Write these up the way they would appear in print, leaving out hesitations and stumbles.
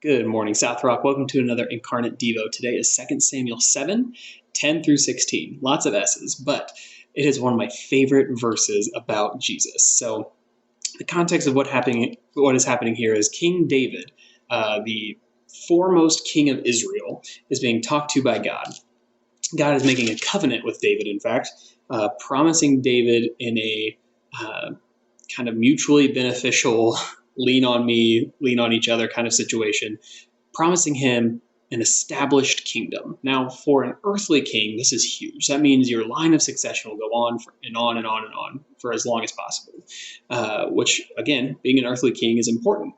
Good morning, South Rock. Welcome to another Incarnate Devo. Today is 2 Samuel 7, 10 through 16. Lots of S's, but it is one of my favorite verses about Jesus. So the context of what is happening here is King David, the foremost king of Israel, is being talked to by God. God is making a covenant with David, in fact, promising David in a kind of mutually beneficial lean on me, lean on each other kind of situation, promising him an established kingdom. Now, for an earthly king, this is huge. That means your line of succession will go on and on and on and on for as long as possible, which, again, being an earthly king is important.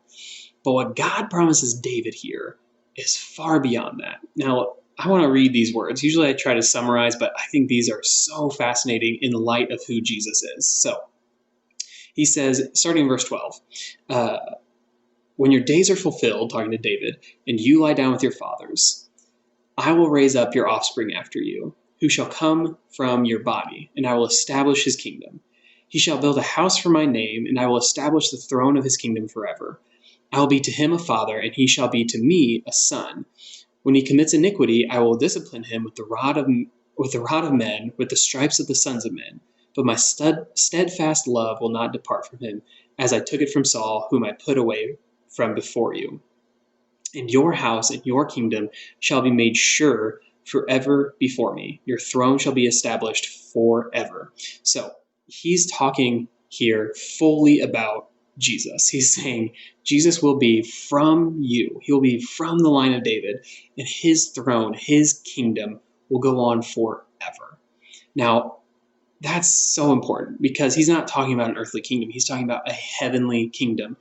But what God promises David here is far beyond that. Now, I want to read these words. Usually I try to summarize, but I think these are so fascinating in light of who Jesus is. So, he says, starting in verse 12, when your days are fulfilled, talking to David, and you lie down with your fathers, I will raise up your offspring after you, who shall come from your body, and I will establish his kingdom. He shall build a house for my name, and I will establish the throne of his kingdom forever. I will be to him a father, and he shall be to me a son. When he commits iniquity, I will discipline him with the rod of men, with the stripes of the sons of men. But my steadfast love will not depart from him, as I took it from Saul, whom I put away from before you. And your house and your kingdom shall be made sure forever before me. Your throne shall be established forever. So he's talking here fully about Jesus. He's saying Jesus will be from you. He'll be from the line of David, and his throne, his kingdom will go on forever. Now, that's so important because he's not talking about an earthly kingdom. He's talking about a heavenly kingdom.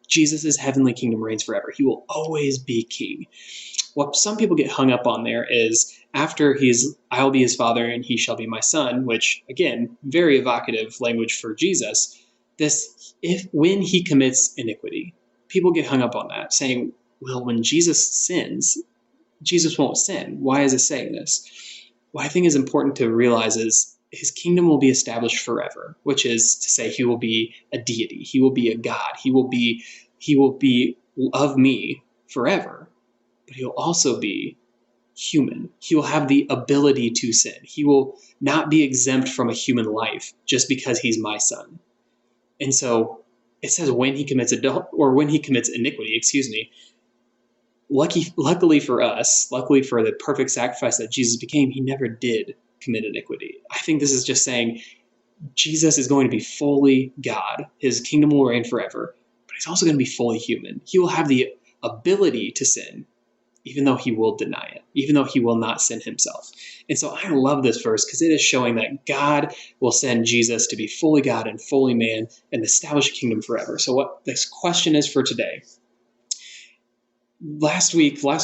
Jesus' heavenly kingdom reigns forever. He will always be king. What some people get hung up on there is after I'll be his father and he shall be my son, which, again, very evocative language for Jesus. When he commits iniquity, people get hung up on that, saying, well, when Jesus sins, Jesus won't sin. Why is it saying this? What I think is important to realize is his kingdom will be established forever, which is to say he will be a deity. He will be a God. He will be of me forever, but he'll also be human. He will have the ability to sin. He will not be exempt from a human life just because he's my son. And so it says when he commits iniquity, luckily for us, luckily for the perfect sacrifice that Jesus became, he never did commit iniquity. I think this is just saying Jesus is going to be fully God. His kingdom will reign forever, but he's also going to be fully human. He will have the ability to sin, even though he will deny it, even though he will not sin himself. And so I love this verse because it is showing that God will send Jesus to be fully God and fully man and establish a kingdom forever. So what this question is for today. Last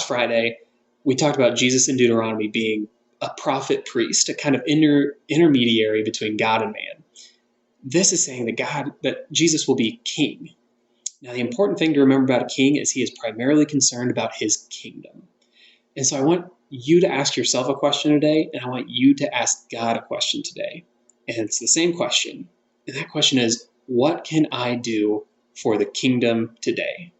Friday, we talked about Jesus in Deuteronomy being a prophet priest, a kind of intermediary between God and man. This is saying that Jesus will be king. Now, the important thing to remember about a king is he is primarily concerned about his kingdom. And so I want you to ask yourself a question today, and I want you to ask God a question today. And it's the same question. And that question is, what can I do for the kingdom today?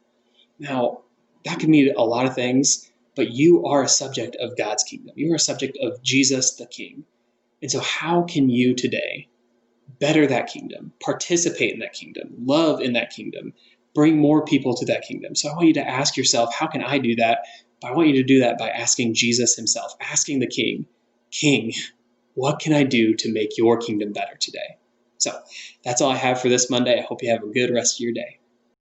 Now, that can mean a lot of things, but you are a subject of God's kingdom. You are a subject of Jesus the King. And so how can you today better that kingdom, participate in that kingdom, love in that kingdom, bring more people to that kingdom? So I want you to ask yourself, how can I do that? I want you to do that by asking Jesus himself, asking the King, what can I do to make your kingdom better today? So that's all I have for this Monday. I hope you have a good rest of your day.